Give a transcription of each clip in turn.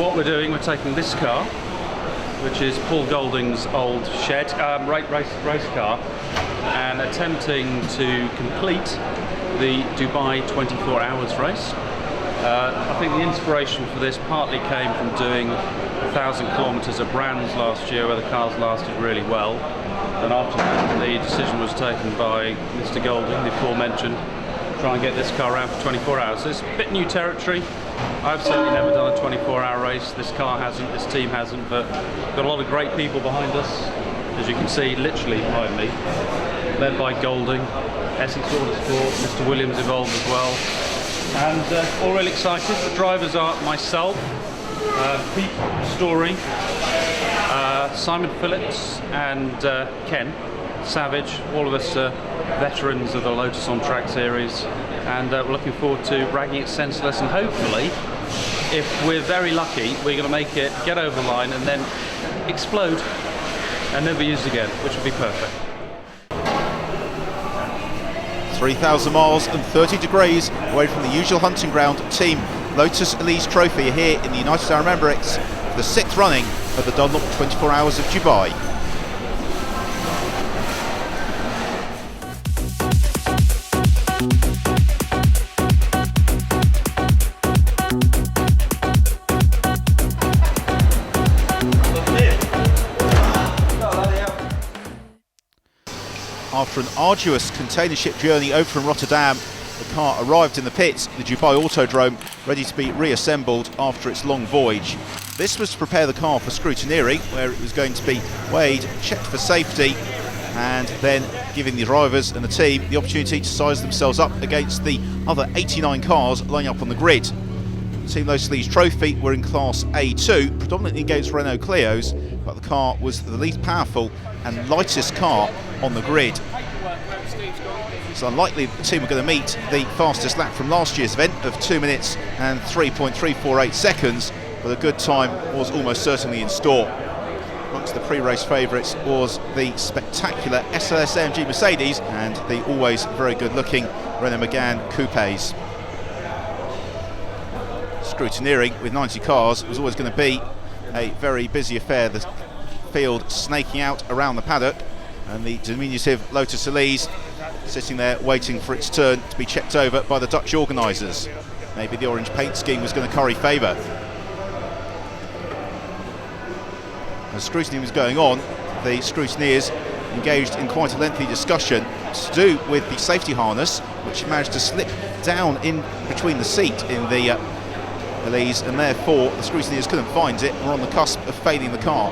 what we're doing, we're taking this car, which is Paul Golding's old shed, race car, and attempting to complete the Dubai 24 Hours race. I think the inspiration for this partly came from doing 1,000 kilometres of Brands last year, where the cars lasted really well. And after that, the decision was taken by Mr. Golding, the aforementioned, to try and get this car around for 24 hours. So it's a bit new territory. I've certainly never done a 24-hour race. This car hasn't, this team hasn't, but got a lot of great people behind us, as you can see, literally behind me, led by Golding, Essex Autosport, Mr. Williams involved as well, and all really excited. The drivers are myself, Pete Story, Simon Phillips, and Ken Savage. All of us veterans of the Lotus on Track series, and we're looking forward to ragging it senseless, and hopefully, if we're very lucky, we're going to make it get over the line and then explode and never be used again, which would be perfect. 3,000 miles and 30 degrees away from the usual hunting ground, Team Lotus Elise Trophy here in the United Arab Emirates for the 6th running of the Dunlop 24 Hours of Dubai. After an arduous container ship journey over from Rotterdam, the car arrived in the pits, the Dubai Autodrome, ready to be reassembled after its long voyage. This was to prepare the car for scrutineering, where it was going to be weighed, checked for safety, and then giving the drivers and the team the opportunity to size themselves up against the other 89 cars lining up on the grid. Team Lotus Elise Trophy were in Class A2, predominantly against Renault Clios, but the car was the least powerful and lightest car on the grid. It's unlikely that the team are going to meet the fastest lap from last year's event of 2 minutes and 3.348 seconds, but a good time was almost certainly in store. Amongst the pre-race favourites was the spectacular SLS AMG Mercedes and the always very good-looking Renault Megane Coupes. Scrutineering with 90 cars was always going to be a very busy affair. The field snaking out around the paddock, and the diminutive Lotus Elise sitting there waiting for its turn to be checked over by the Dutch organisers. Maybe the orange paint scheme was going to curry favour. As scrutiny was going on, the scrutineers engaged in quite a lengthy discussion to do with the safety harness, which managed to slip down in between the seat in the Elise, and therefore the scrutineers couldn't find it and were on the cusp of failing the car.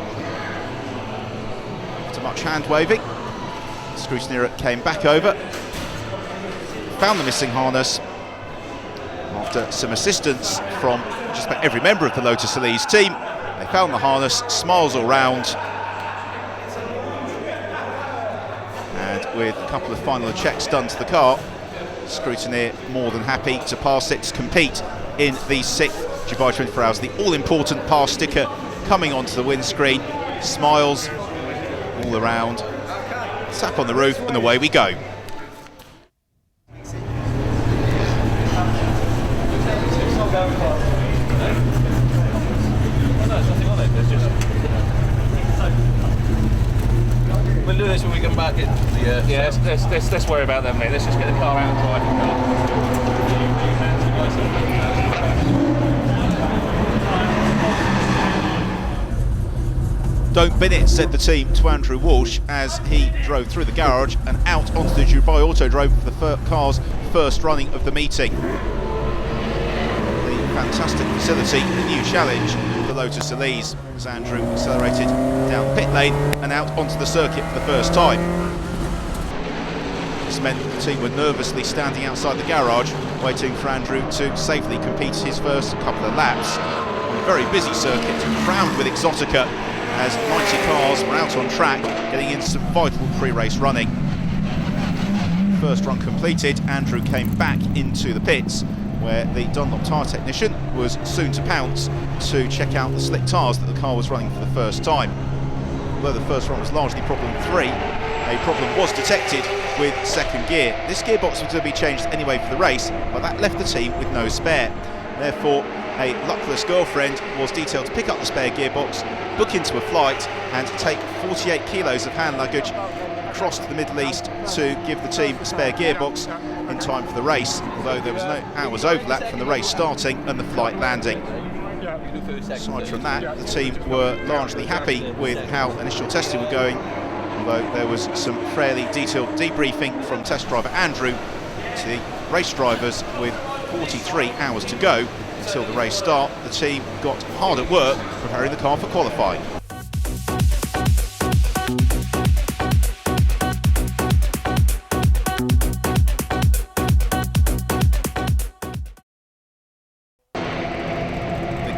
After much hand waving, the scrutineer came back over, found the missing harness. After some assistance from just about every member of the Lotus Elise team, they found the harness, smiles all round, and with a couple of final checks done to the car, scrutineer more than happy to pass it to compete in the 6th Dubai 24 Hours. The all-important pass sticker coming onto the windscreen, smiles all around, tap on the roof, and away we go. We'll do this when we come back in. Yeah, let's worry about them, mate. Let's just get the car out and drive. Don't bin it, said the team to Andrew Walsh as he drove through the garage and out onto the Dubai Autodrome for the car's first running of the meeting. The fantastic facility, the new challenge for Lotus Elise, as Andrew accelerated down pit lane and out onto the circuit for the first time. This meant that the team were nervously standing outside the garage, waiting for Andrew to safely complete his first couple of laps on a very busy circuit, crammed with exotica, as 90 cars were out on track, getting in some vital pre-race running. First run completed, Andrew came back into the pits, where the Dunlop tyre technician was soon to pounce to check out the slick tyres that the car was running for the first time. Although the first run was largely problem 3, a problem was detected with second gear. This gearbox was to be changed anyway for the race, but that left the team with no spare. Therefore, a luckless girlfriend was detailed to pick up the spare gearbox, book into a flight and take 48 kilos of hand luggage across to the Middle East to give the team a spare gearbox in time for the race, although there was no hours overlap from the race starting and the flight landing. Aside from that, the team were largely happy with how initial testing were going, although there was some fairly detailed debriefing from test driver Andrew to the race drivers. With 43 hours to go until the race start, the team got hard at work preparing the car for qualifying.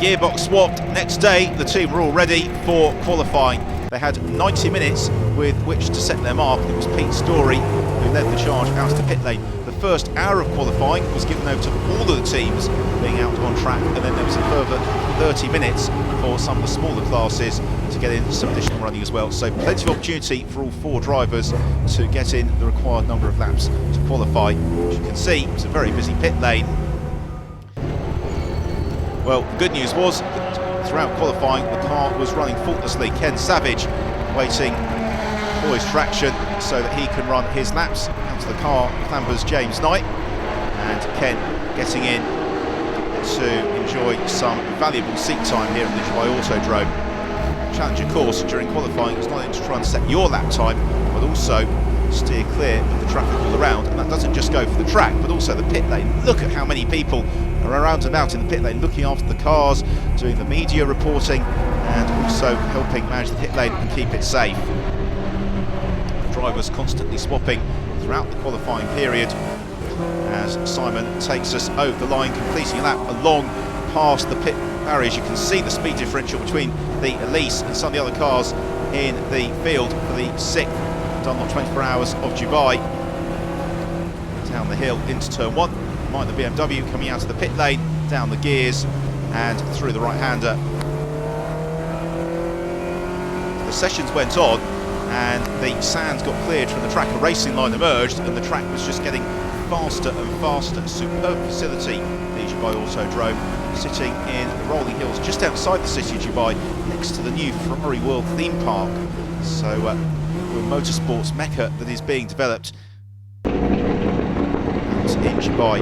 Gearbox swapped. Next day, the team were all ready for qualifying. They had 90 minutes with which to set their mark. It was Pete Story who led the charge out of the pit lane. The first hour of qualifying was given over to all of the teams being out on track, and then there was a further 30 minutes for some of the smaller classes to get in some additional running as well. So plenty of opportunity for all 4 drivers to get in the required number of laps to qualify. As you can see, it's a very busy pit lane. Well, the good news was that throughout qualifying the car was running faultlessly. Ken Savage waiting for his traction so that he can run his laps. Out to the car clambers James Knight, and Ken getting in to enjoy some valuable seat time here at the Dubai Autodrome. Challenge, of course, during qualifying is not only to try and set your lap time, but also steer clear of the traffic all around, and that doesn't just go for the track but also the pit lane. Look at how many people are around and about in the pit lane looking after the cars, doing the media reporting and also helping manage the pit lane and keep it safe. Drivers constantly swapping throughout the qualifying period as Simon takes us over the line, completing a lap along past the pit barriers. You can see the speed differential between the Elise and some of the other cars in the field for the 6th Dunlop 24 Hours of Dubai. Down the hill into turn 1, mind the BMW coming out of the pit lane, down the gears and through the right-hander. The sessions went on and the sands got cleared from the track, a racing line emerged and the track was just getting faster and faster. Superb facility, the Dubai Autodrome, sitting in the rolling hills just outside the city of Dubai, next to the new Ferrari World theme park. So we're a motorsports mecca that is being developed in Dubai.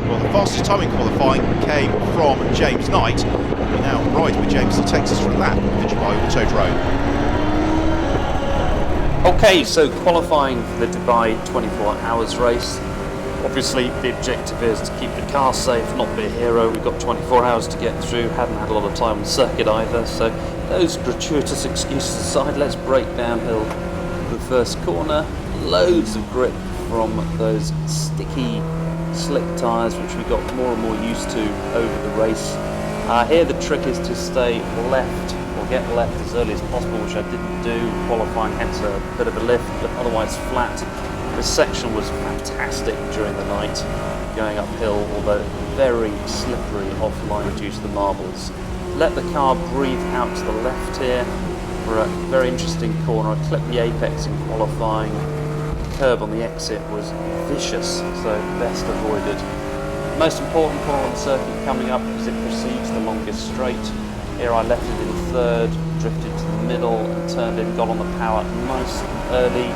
Well, the fastest time in qualifying came from James Knight. We now ride with James as he takes us for a lap of the Dubai Autodrome. Okay, so qualifying for the Dubai 24 Hours race. Obviously the objective is to keep the car safe, not be a hero. We've got 24 hours to get through, hadn't had a lot of time on the circuit either, so those gratuitous excuses aside, let's break downhill the first corner. Loads of grip from those sticky slick tyres which we got more and more used to over the race. Here the trick is to stay left or get left as early as possible, which I didn't do qualifying, hence a bit of a lift, but otherwise flat. This section was fantastic during the night, going uphill, although very slippery offline due to the marbles. Let the car breathe out to the left here for a very interesting corner. I clipped the apex in qualifying. The curb on the exit was vicious, so best avoided. Most important corner on the circuit coming up as it precedes the longest straight. Here I left it in third, drifted to the middle and turned in, got on the power nice and early.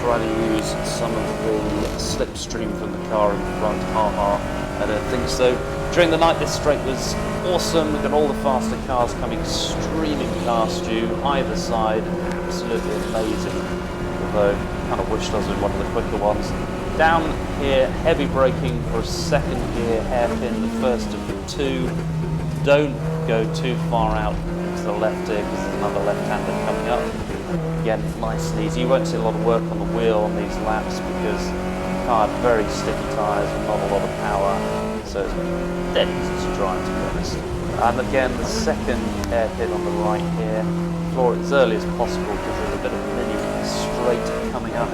Try to use some of the slipstream from the car in front. I don't think so. During the night this straight was awesome. We've got all the faster cars coming streaming past you either side, absolutely amazing, although kind of wish I was in one of the quicker ones. Down here, heavy braking for a second gear hairpin, the first of the two. Don't go too far out to the left here because there's another left-hander coming up. Again, nice and easy. You won't see a lot of work on the wheel on these laps because the car had very sticky tyres and not a lot of power, so it's dead easy to drive, to be honest. And again, the second hairpin on the right here, floor it as early as possible because there's a bit of a mini straight coming up.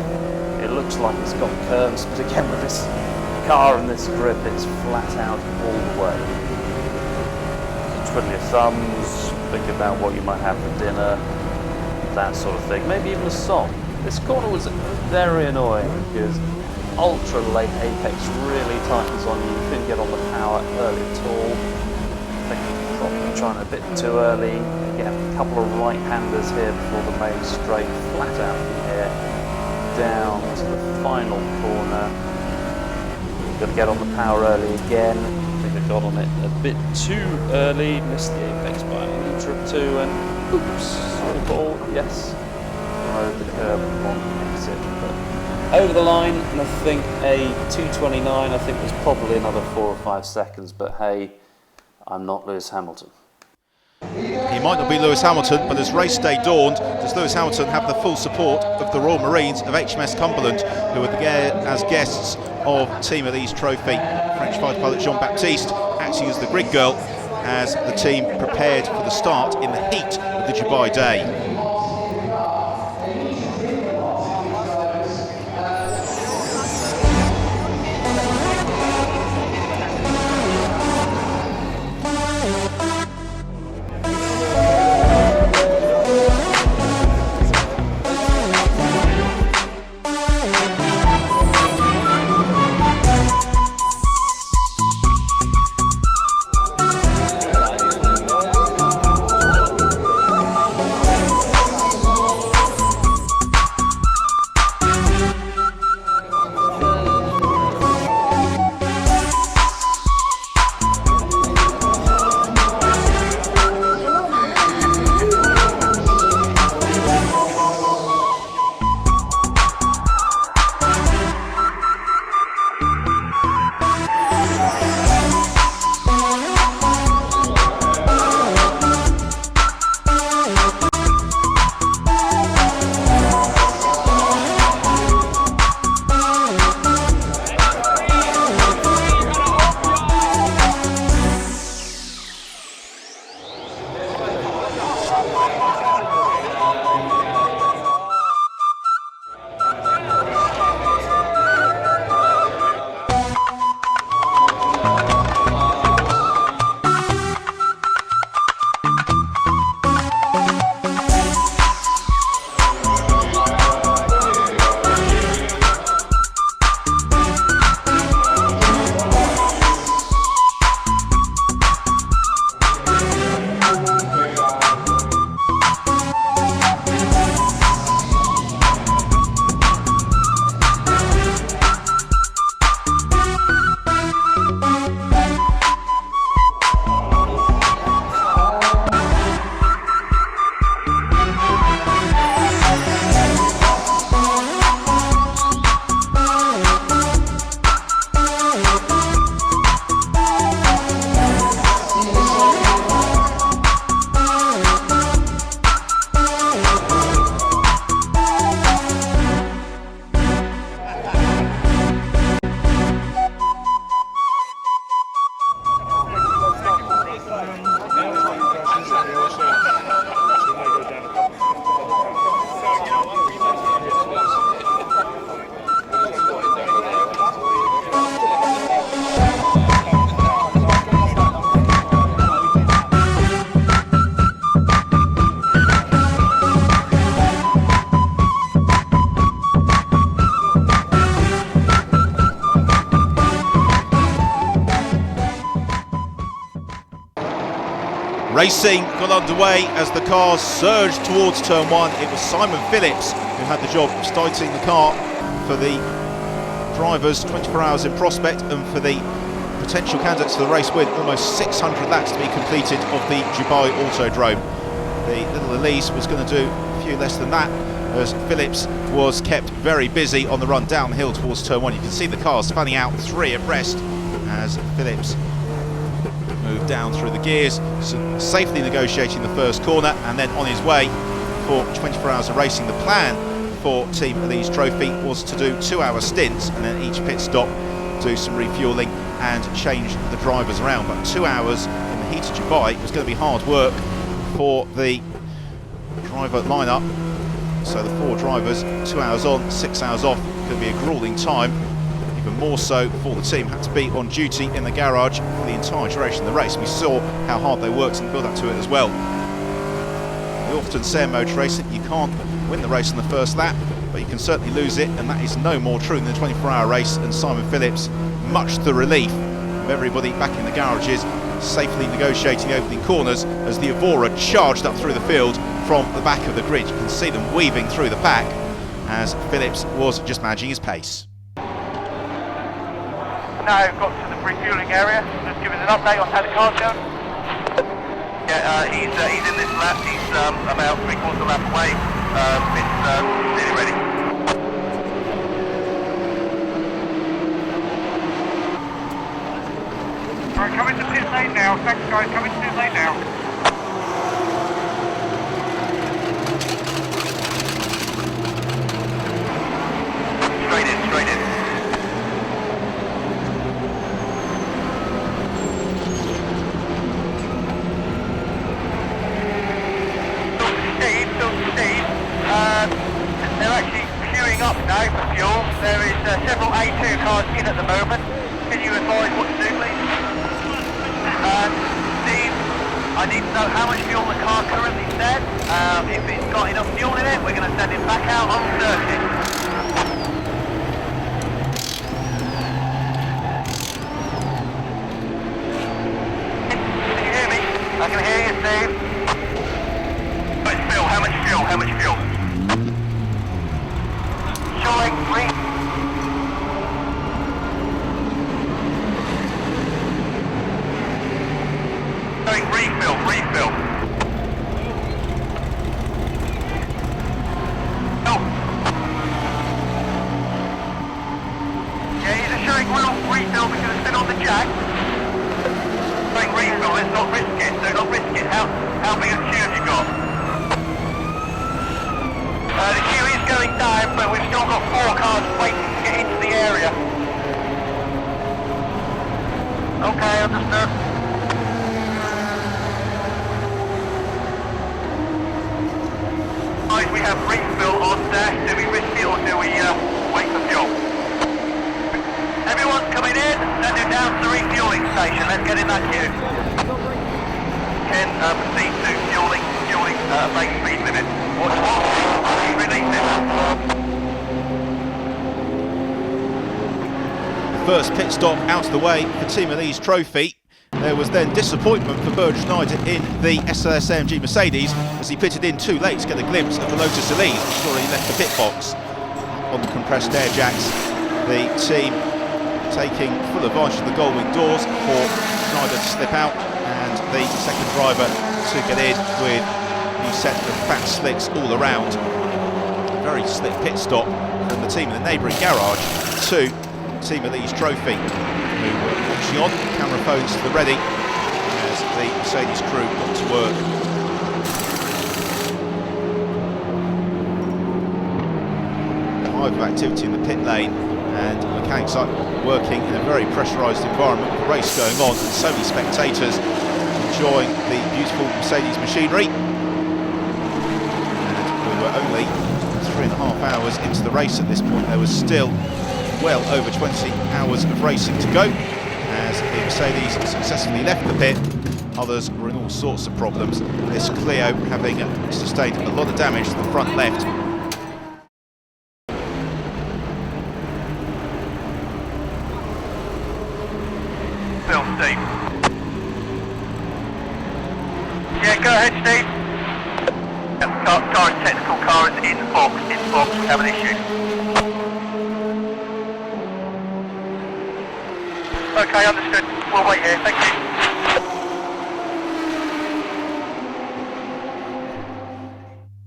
It looks like it's got curves, but again with this car and this grip, it's flat out all the way. So twiddle your thumbs, think about what you might have for dinner, that sort of thing, maybe even a song. This corner was very annoying because ultra late apex really tightens on you. You couldn't get on the power early at all. think probably trying a bit too early. Again, a couple of right-handers here before the main straight, flat out from here, down to the final corner. Got to get on the power early again. I think I got on it a bit too early, missed the apex by a metre or two, and oops, small ball, yes. Rode the curb on exit, but over the line, and I think a 2:29, I think was probably another 4 or 5 seconds, but hey, I'm not Lewis Hamilton. He might not be Lewis Hamilton, but as race day dawned, does Lewis Hamilton have the full support of the Royal Marines of HMS Cumberland, who are as guests of Team Elise Trophy. French fighter pilot Jean-Baptiste acting as the grid girl as the team prepared for the start in the heat of the Dubai day. Racing got underway as the cars surged towards turn one. It was Simon Phillips who had the job of starting the car for the drivers 24 hours in prospect, and for the potential candidates for the race with almost 600 laps to be completed of the Dubai Autodrome. The little Elise was going to do a few less than that, as Phillips was kept very busy on the run downhill towards turn one. You can see the cars fanning out 3 abreast as Phillips moved down through the gears, safely negotiating the first corner, and then on his way for 24 hours of racing. The plan for Team Elise Trophy was to do 2-hour stints, and then each pit stop do some refuelling and change the drivers around. But 2 hours in the heat of Dubai was going to be hard work for the driver lineup. So the 4 drivers, 2 hours on, 6 hours off, could be a gruelling time. Even more so for the team, had to be on duty in the garage for the entire duration of the race. We saw how hard they worked in the build-up to it as well. We often say in motor racing, you can't win the race in the first lap, but you can certainly lose it, and that is no more true than the 24-hour race. And Simon Phillips, much to the relief of everybody back in the garages, safely negotiating the opening corners as the Evora charged up through the field from the back of the grid. You can see them weaving through the pack as Phillips was just managing his pace. Now got to the refuelling area, just giving an update on how the car's going. Yeah, he's in this lap, he's about 3/4 lap away, it's nearly ready. Alright, come into pit lane now, thanks guys, come into pit lane now. Straight in, straight in. They're actually queuing up now for fuel. There is several A2 cars in at the moment. Can you advise what to do, please? Steve, I need to know how much fuel the car currently says. If it's got enough fuel in it, we're going to send it back out on circuit. Can you hear me? I can hear you, Steve. How much fuel? How much fuel? How much fuel? Showing green. Showing refill, refill. Oh. Yeah, he's showing refill because it's been on the jack. Showing refill, let's not risk it, so not risk it. How big a queue have you got? The queue is going down, but we've still got 4 cars waiting to get into the area. Okay, understood. Guys, we have refill on dash. Do we risk it or do we wait for fuel? Everyone's coming in, send it down to the refueling station. Let's get in that queue. Ken, proceed to fueling, main speed limit. What's First pit stop out of the way for Team Elise trophy. There was then disappointment for Burge Schneider in the SLS AMG Mercedes as he pitted in too late to get a glimpse of the Lotus Elise, which had already left the pit box. On the compressed air jacks, the team taking full advantage of the Goldwing doors for Schneider to slip out and the second driver to get in with a new set of fat slicks all around. A very slick pit stop from the team in the neighbouring garage to Team Elise trophy, who were watching on, camera phones to the ready as the Mercedes crew got to work. A hive of activity in the pit lane and mechanics are working in a very pressurised environment with the race going on and so many spectators enjoying the beautiful Mercedes machinery. And we were only 3.5 hours into the race at this point. There was still well over 20 hours of racing to go as the Mercedes successfully left the pit. Others were in all sorts of problems, this Clio having sustained a lot of damage to the front left. Phil, Steve. Yeah, go ahead, Steve. Car is technical, car is in box, we have an issue. Okay, understood. We'll wait here. Thank you.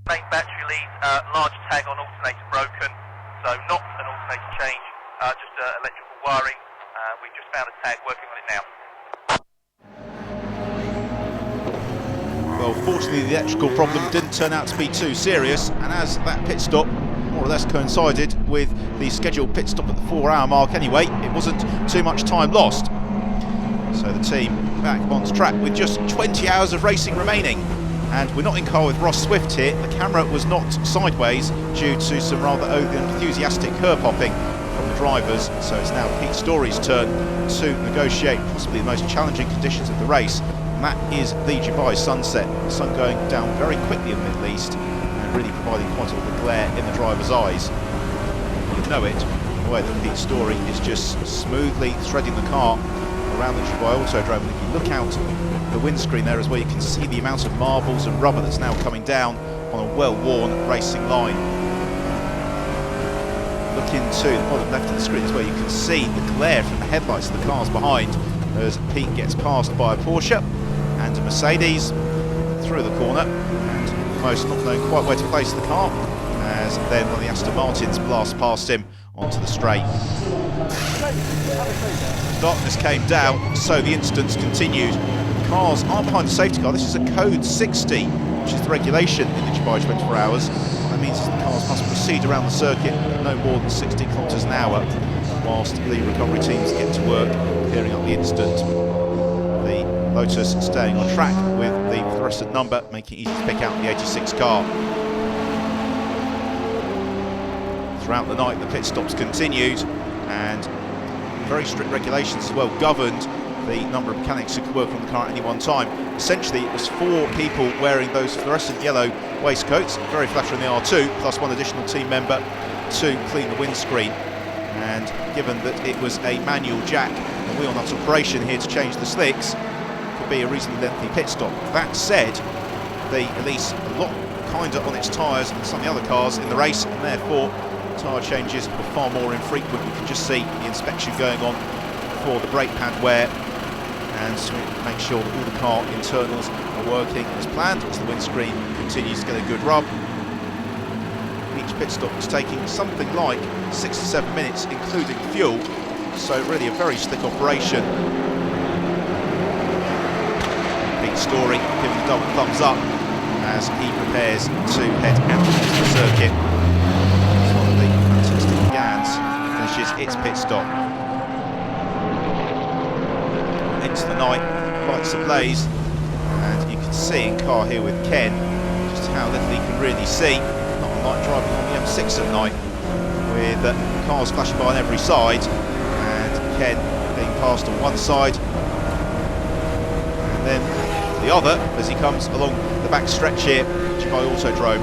Main battery lead, large tag on alternator broken, so not an alternator change, just electrical wiring. We've just found a tag, working on it now. Well, fortunately the electrical problem didn't turn out to be too serious, and as that pit stop more or less coincided with the scheduled pit stop at the 4-hour mark anyway, it wasn't too much time lost. So the team back on track with just 20 hours of racing remaining. And we're not in car with Ross Swift here. The camera was knocked sideways due to some rather enthusiastic curb hopping from the drivers. So it's now Pete Story's turn to negotiate possibly the most challenging conditions of the race. And that is the Dubai sunset. The sun going down very quickly in the Middle East and really providing quite a lot of glare in the driver's eyes. You know it, the way that Pete Story is just smoothly threading the car around the Dubai Autodrome. And if you look out the windscreen there as well, you can see the amount of marbles and rubber that's now coming down on a well-worn racing line. Look into the bottom left of the screen as well, you can see the glare from the headlights of the cars behind as Pete gets passed by a Porsche and a Mercedes through the corner, and almost not knowing quite where to place the car, as then one of the Aston Martins blasts past him onto the straight. Darkness came down, so the incidents continued. The cars are behind the safety car. This is a code 60, which is the regulation in the Dubai 24 hours. That means the cars must proceed around the circuit at no more than 60 kilometres an hour, whilst the recovery teams get to work clearing up the incident. The Lotus staying on track with the fluorescent number, making it easy to pick out the 86 car. Throughout the night, the pit stops continued, and very strict regulations as well governed the number of mechanics who could work on the car at any one time. Essentially, it was 4 people wearing those fluorescent yellow waistcoats, very flattering the R2, plus one additional team member to clean the windscreen. And given that it was a manual jack and wheel nut operation here to change the slicks, it could be a reasonably lengthy pit stop. That said, the Elise a lot kinder on its tyres than some of the other cars in the race, and therefore tyre changes were far more infrequent. You can just see the inspection going on for the brake pad wear, and to make sure that all the car internals are working as planned as the windscreen continues to get a good rub. Each pit stop is taking something like 6 to 7 minutes, including fuel, so really a very slick operation. Pete Story giving the double thumbs up as he prepares to head out onto the circuit. It's one of the fantastic GANs finishes its pit stop. Into the night, lights ablaze, and you can see in car here with Ken just how little he can really see. Not unlike driving on the M6 at night, with cars flashing by on every side, and Ken being passed on one side and then the other as he comes along the back stretch here, Dubai Autodrome.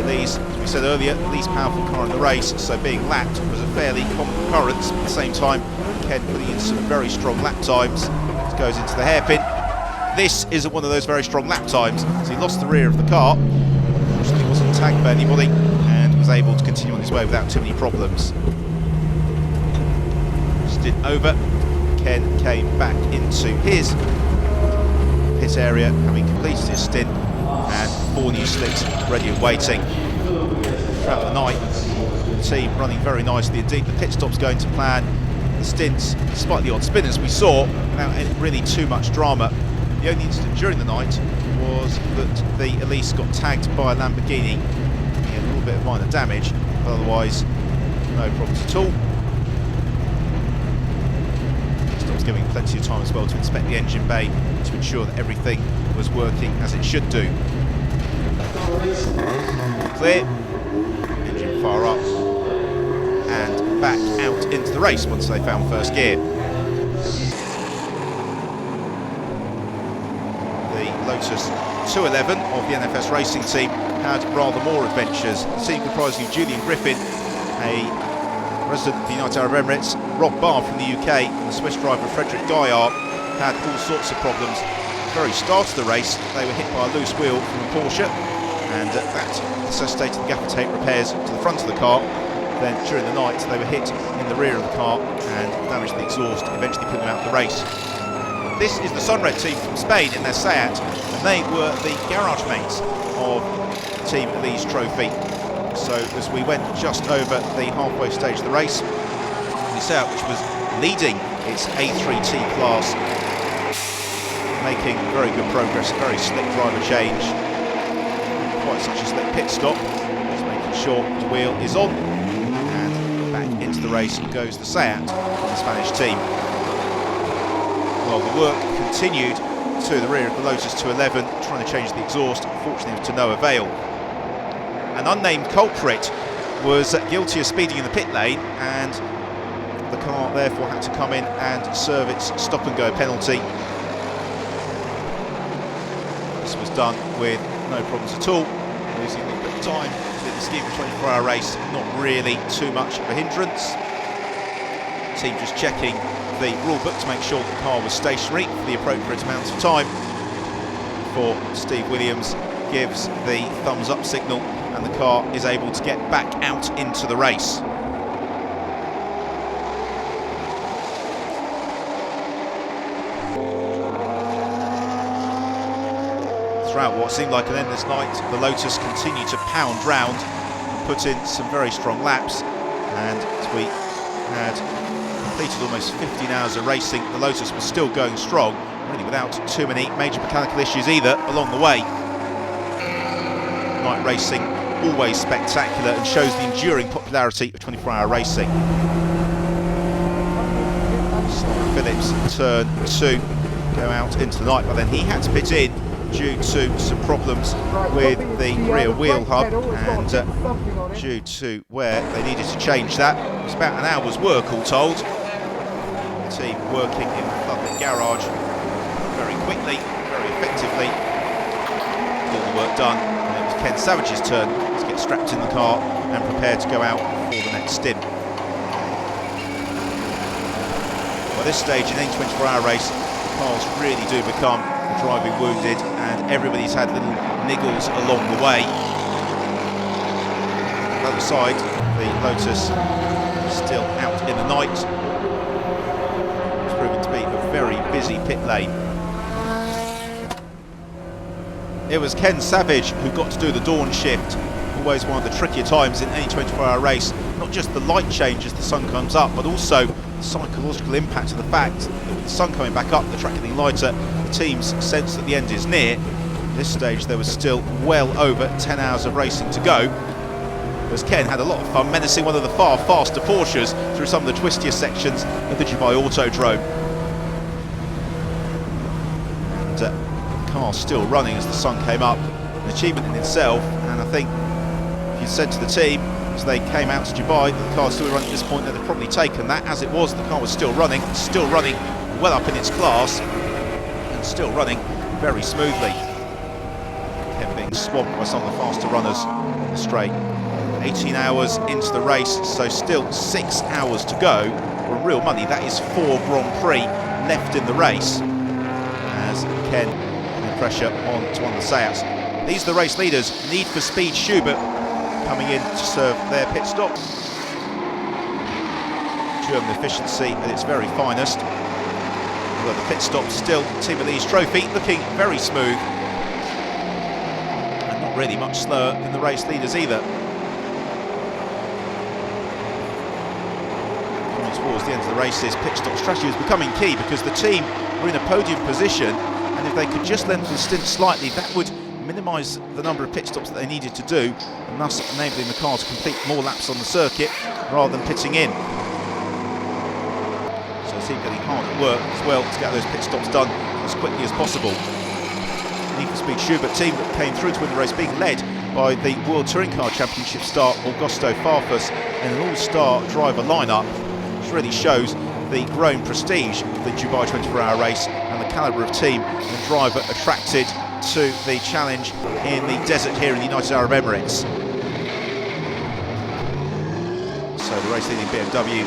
Elise, as we said earlier, the least powerful car in the race, so being lapped was a fairly common occurrence. At the same time, Ken putting in some very strong lap times. It goes into the hairpin. This is one of those very strong lap times, so he lost the rear of the car. Unfortunately, wasn't tagged by anybody and was able to continue on his way without too many problems. Stint over, Ken came back into his pit area, having completed his stint, and 4 new slicks ready and waiting. Throughout the night, the team running very nicely indeed. The pit stops going to plan. The stints, despite the odd spinners we saw, without really too much drama. The only incident during the night was that the Elise got tagged by a Lamborghini. He had a little bit of minor damage, but otherwise no problems at all. Stops giving plenty of time as well to inspect the engine bay to ensure that everything was working as it should do. Clear, engine fire up, and back out into the race once they found first gear. The Lotus 211 of the NFS racing team had rather more adventures. The team comprising of Julian Griffin, a resident of the United Arab Emirates, Rob Barr from the UK, and the Swiss driver Frederick Gaillard had all sorts of problems. At the very start of the race, they were hit by a loose wheel from a Porsche, and that necessitated the gaffer tape repairs to the front of the car. Then during the night, they were hit in the rear of the car and damaged the exhaust, eventually putting them out of the race. This is the Sunred team from Spain in their Seat, and they were the garage mates of Team Elise Trophy. So as we went just over the halfway stage of the race, the Seat, which was leading its A3T class, making very good progress, very slick driver change, quite such a slick pit stop, just making sure the wheel is on, and back into the race goes the Seat of the Spanish team. Well, the work continued to the rear of the Lotus 211, trying to change the exhaust, unfortunately to no avail. An unnamed culprit was guilty of speeding in the pit lane, and the car therefore had to come in and serve its stop and go penalty. This was done with no problems at all, losing a little bit of time in the scheme of a 24-hour race, not really too much of a hindrance. The team just checking the rule book to make sure the car was stationary for the appropriate amount of time before Steve Williams gives the thumbs up signal and the car is able to get back out into the race. Throughout what seemed like an endless night, the Lotus continued to pound round and put in some very strong laps, and as we had completed almost 15 hours of racing, the Lotus was still going strong, really without too many major mechanical issues either along the way. Night racing, always spectacular, and shows the enduring popularity of 24-hour racing. Phillips turn 2, go out into the night, but then he had to pit in due to some problems with the rear wheel hub, and due to where they needed to change that. It was about an hour's work all told. The team working in the public garage very quickly, very effectively. All the work done, and it was Ken Savage's turn to get strapped in the car and prepared to go out for the next stint. By this stage in any 24-hour race, the cars really do become driving wounded, and everybody's had little niggles along the way. On the other side, the Lotus still out in the night. It's proven to be a very busy pit lane. It was Ken Savage who got to do the dawn shift, always one of the trickier times in any 24-hour race. Not just the light change as the sun comes up, but also the psychological impact of the fact that with the sun coming back up, the track getting lighter, the teams sense that the end is near. At this stage there was still well over 10 hours of racing to go, as Ken had a lot of fun menacing one of the far faster Porsches through some of the twistier sections of the Dubai Autodrome. And the car still running as the sun came up, an achievement in itself, and I think if you said to the team as they came out to Dubai that the car still running at this point, they'd have probably taken that. As it was, the car was still running well up in its class, and still running very smoothly. Ken being swamped by some of the faster runners on the straight. 18 hours into the race, so still 6 hours to go. For real money, that is 4 Grand Prix left in the race, as Ken putting pressure on to one of the Seats. These are the race leaders. Need for Speed Schubert coming in to serve their pit stop. German efficiency at its very finest. Although the pit stop still Team Elise trophy, looking very smooth, and not really much slower than the race leaders either. Coming towards the end of the races, pit stop strategy was becoming key, because the team were in a podium position, and if they could just lengthen the stint slightly, that would minimise the number of pit stops that they needed to do, and thus enabling the car to complete more laps on the circuit rather than pitting in. So the team getting hard at work as well to get those pit stops done as quickly as possible. Need for Speed Schubert team that came through to win the race, being led by the World Touring Car Championship star Augusto Farfus in an all-star driver lineup, which really shows the growing prestige of the Dubai 24-hour race and the calibre of team and driver attracted to the challenge in the desert here in the United Arab Emirates. So the race leading BMW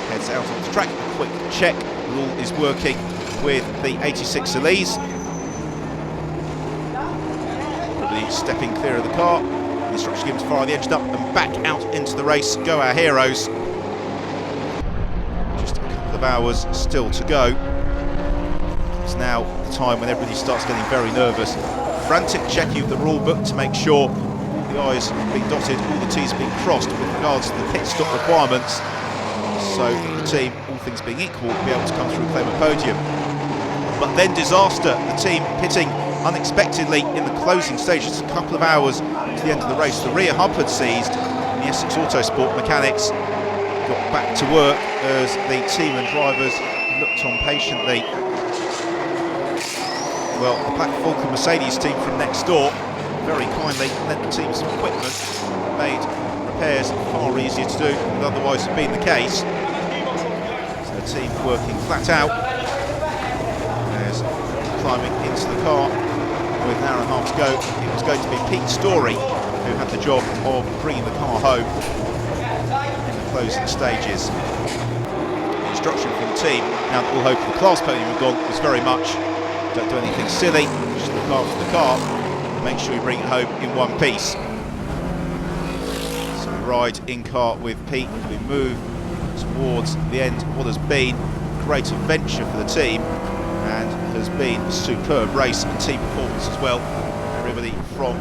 heads out onto the track. A quick check that all is working with the 86 Elise. Everybody stepping clear of the car. The instruction given to fire the engine up and back out into the race. Go our heroes. Just a couple of hours still to go. It's now the time when everybody starts getting very nervous. Frantic checking of the rule book to make sure all the I's have been dotted, all the T's have been crossed with regards to the pit stop requirements, so that the team, all things being equal, will be able to come through and claim a podium. But then disaster, the team pitting unexpectedly in the closing stages, a couple of hours to the end of the race. The rear hub had seized, and the Essex Autosport mechanics got back to work as the team and drivers looked on patiently. Well, the Black Falcon Mercedes team from next door very kindly lent the team some equipment, made repairs far easier to do than would otherwise have been the case. So the team working flat out as climbing into the car with an hour and a half to go. It was going to be Pete Story who had the job of bringing the car home in the closing stages. It's instruction from the team, now that all hope of the class podium had gone, was very much don't do anything silly, just look after the car, make sure you bring it home in one piece. So we ride in car with Pete, we move towards the end of what has been a great adventure for the team and has been a superb race and team performance as well. Everybody from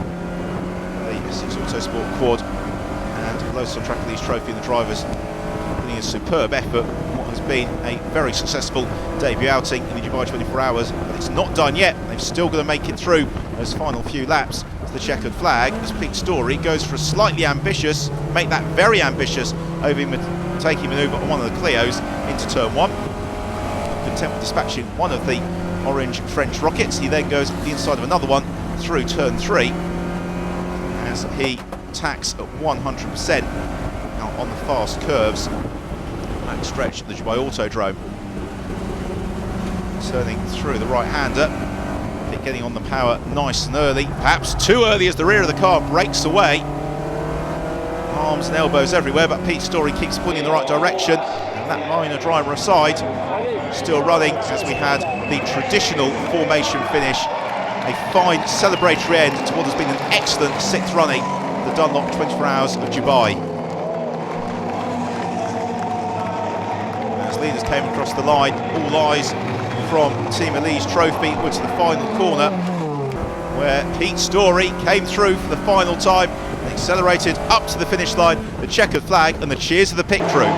the Essex Autosport quad and Lotus on Track Elise Trophy and the drivers putting a superb effort on what has been a very successful debut outing in the Dubai 24 Hours, but it's not done yet. They've still got to make it through those final few laps to the checkered flag as Pete Story goes for a slightly ambitious, make that very ambitious, overtaking manoeuvre on one of the Clios into turn 1. Content with dispatching one of the orange French rockets. He then goes the inside of another one through turn 3 as he tacks at 100% out on the fast curves back stretch of the Dubai Autodrome. Turning through the right-hander, getting on the power nice and early, perhaps too early as the rear of the car breaks away. Arms and elbows everywhere, but Pete Story keeps pulling in the right direction, and that minor driver aside, still running as we had the traditional formation finish. A fine celebratory end to what has been an excellent 6th running of the Dunlop 24 Hours of Dubai. As leaders came across the line, all eyes from Team Elise Trophy were to the final corner, where Pete Story came through for the final time and accelerated up to the finish line, the checkered flag and the cheers of the pit crew.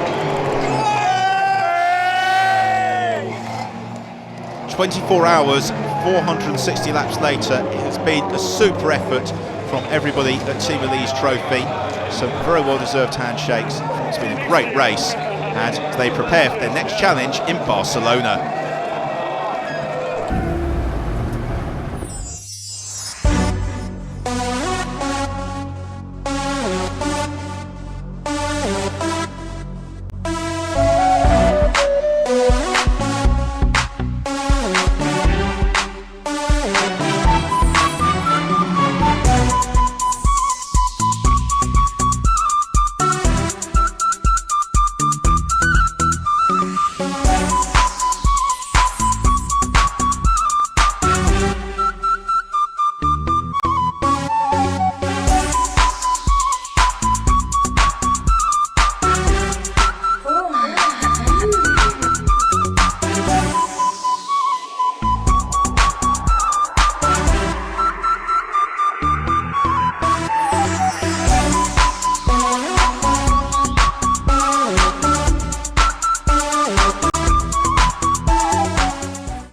24 hours, 460 laps later, it has been a super effort from everybody at Team Elise Trophy. Some very well-deserved handshakes. It's been a great race, and they prepare for their next challenge in Barcelona.